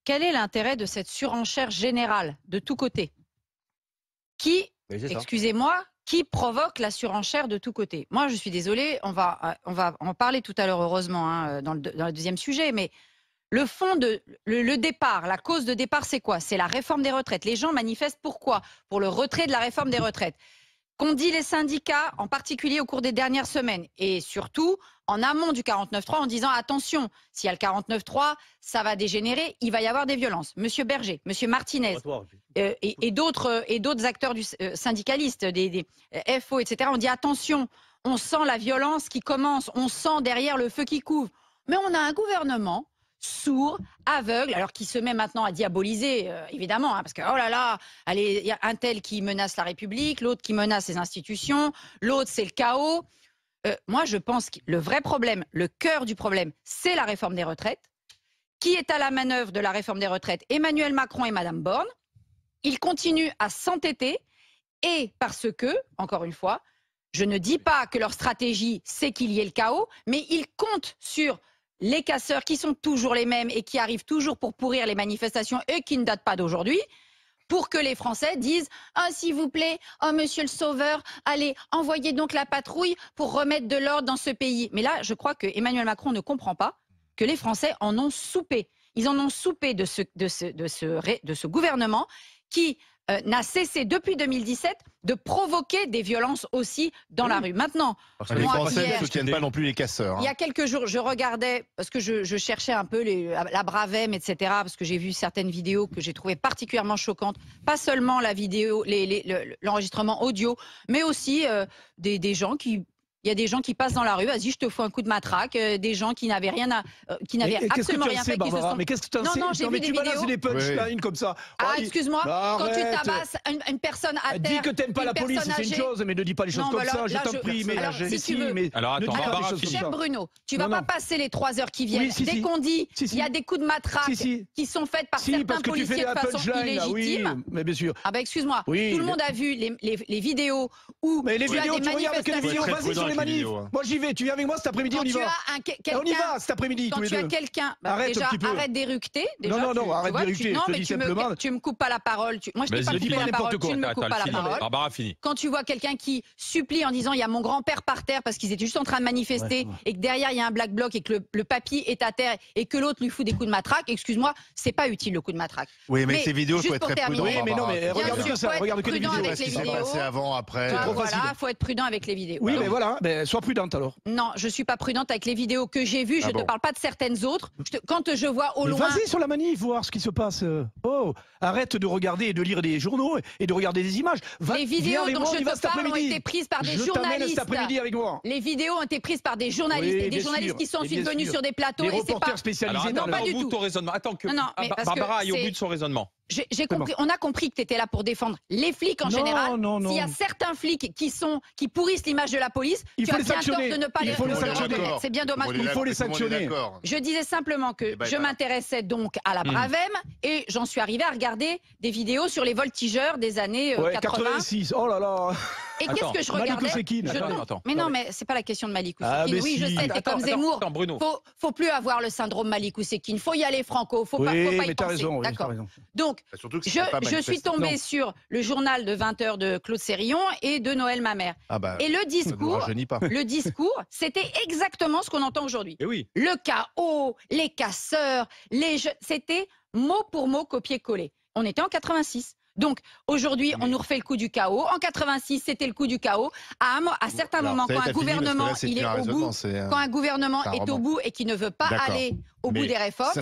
quel est l'intérêt de cette surenchère générale de tous côtés qui, excusez-moi, qui provoque la surenchère de tous côtés? Moi, je suis désolée, on va en parler tout à l'heure, heureusement, hein, dans le deuxième sujet, mais le fond de le départ, la cause de départ, c'est quoi? C'est la réforme des retraites. Les gens manifestent pourquoi? Pour le retrait de la réforme des retraites. Qu'ont dit les syndicats, en particulier au cours des dernières semaines, et surtout en amont du 49.3, en disant attention, s'il y a le 49.3, ça va dégénérer, il va y avoir des violences. Monsieur Berger, Monsieur Martinez et d'autres acteurs syndicalistes, des FO, etc., on dit attention, on sent la violence qui commence, on sent derrière le feu qui couvre. Mais on a un gouvernement sourd, aveugle, alors qui se met maintenant à diaboliser, évidemment, hein, parce que, oh là là, il y a un tel qui menace la République, l'autre qui menace les institutions, l'autre c'est le chaos. Moi, je pense que le vrai problème, le cœur du problème, c'est la réforme des retraites. Qui est à la manœuvre de la réforme des retraites? Emmanuel Macron et Madame Borne. Ils continuent à s'entêter, et parce que, encore une fois, je ne dis pas que leur stratégie, c'est qu'il y ait le chaos, mais ils comptent sur les casseurs qui sont toujours les mêmes et qui arrivent toujours pour pourrir les manifestations et qui ne datent pas d'aujourd'hui, pour que les Français disent « Ah, s'il vous plaît, oh, monsieur le sauveur, allez, envoyez donc la patrouille pour remettre de l'ordre dans ce pays. » Mais là, je crois que Emmanuel Macron ne comprend pas que les Français en ont soupé. Ils en ont soupé de ce gouvernement qui n'a cessé depuis 2017 de provoquer des violences aussi dans la rue. Maintenant, parce que les Français ne soutiennent pas non plus les casseurs. Hein. Il y a quelques jours, je regardais, parce que je cherchais un peu la Bravem, etc., parce que j'ai vu certaines vidéos que j'ai trouvées particulièrement choquantes. Pas seulement la vidéo, l'enregistrement audio, mais aussi des gens qui... Il y a des gens qui passent dans la rue, vas-y, je te fous un coup de matraque, des gens qui n'avaient rien qui n'avaient absolument rien fait. Mais qu'est-ce que tu en sais? Non, j'ai vu des vidéos. Tu des punchlines comme ça. Ah, excuse-moi, quand tu tabasses une personne à terre. Dis que t'aimes pas la police, c'est une chose, mais ne dis pas les choses comme ça, je t'en prie. Alors, si tu veux, alors attends, cher Bruno, tu vas pas passer les 3 heures qui viennent. Dès qu'on dit il y a des coups de matraque qui sont faits par certains policiers de façon illégitime. Mais bien sûr. Ah bah excuse-moi, tout le monde a vu les vidéos où tu as des manifestations. Vas-y sur les manifs. Moi j'y vais, tu viens avec moi cet après-midi, on y va. On y va cet après-midi tous les deux. Quand tu as quelqu'un, arrête d'éructer. Non, arrête d'éructer, je te dis simplement. Tu me coupes pas la parole. Moi je t'ai pas coupé la parole, tu ne me coupes pas la parole. Barbara, fini. Quand tu vois quelqu'un qui supplie en disant il y a mon grand-père par terre parce qu'ils étaient juste en train de manifester et que derrière il y a un black bloc et que le papy est à terre et que l'autre lui fout des coups de matraque, excuse-moi, c'est pas utile le coup de matraque. Oui, mais ces vidéos, il faut être très prudent. Oui, mais non, mais regarde que ça, regarde que les vidéos. Qu'est-ce qui s'est passé avant, après? Voilà, faut être prudent avec les vidéos. Oui, mais voilà, sois prudente alors. Non, je suis pas prudente avec les vidéos que j'ai vues. Je ne parle pas de certaines autres. Quand je vois au loin... Vas-y sur la manif, voir ce qui se passe. Oh, arrête de regarder et de lire des journaux et de regarder des images. Les vidéos dont je te parle ont été prises par des journalistes. Cet après-midi avec moi. Les vidéos ont été prises par des journalistes et des journalistes qui sont ensuite venus sur des plateaux. Des reporters spécialisés. Non, pas du tout. Ton raisonnement. Attends que Barbara aille au bout de son raisonnement. J'ai compris, on a compris que tu étais là pour défendre les flics en général. S'il y a certains flics qui pourrissent l'image de la police, tu as bien tort de ne pas les reconnaître. C'est bien dommage. Il faut les sanctionner. Je disais simplement que je m'intéressais donc à la Bravem et j'en suis arrivée à regarder des vidéos sur les voltigeurs des années 86. Oh là là. Et qu'est-ce que je regardais? Mais non, mais c'est pas la question de Malik Oussekine. Oui, je sais, t'es comme Zemmour. Faut plus avoir le syndrome Malik Oussekine. Faut y aller franco. Faut pas y penser. D'accord. Donc, je suis tombée sur le journal de 20h de Claude Sérillon et de Noël Mamère. Et le discours, c'était exactement ce qu'on entend aujourd'hui. Le chaos, les casseurs, c'était mot pour mot copier-coller. On était en 86. Donc aujourd'hui, on nous refait le coup du chaos. En 86, c'était le coup du chaos. À certains moments, quand un gouvernement il est au bout, quand un gouvernement est au bout et qui ne veut pas aller au bout des réformes,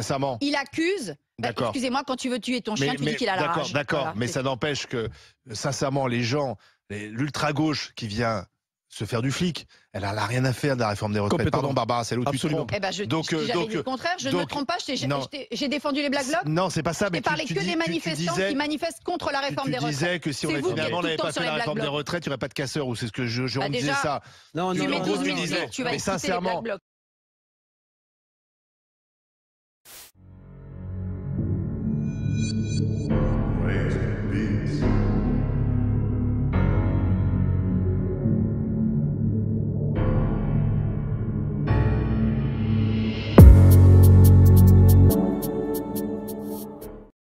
il accuse. Excusez-moi, quand tu veux tuer ton chien, tu dis qu'il a la rage. D'accord, mais ça n'empêche que, sincèrement, les gens, l'ultra-gauche qui vient se faire du flic, elle n'a rien à faire de la réforme des retraites. Pardon Barbara, c'est l'autre tu te trompes. J'avais dit le contraire, je ne me trompe pas, j'ai défendu les Black Blocs. Non, c'est pas ça, mais tu parlais que des manifestants qui manifestent contre la réforme des retraites. Tu disais que si on n'avait pas fait la réforme des retraites, il n'y aurait pas de casseurs, ou c'est ce que on disait ça. Non, tu mets 12 000, tu vas écouter les Black Blocs.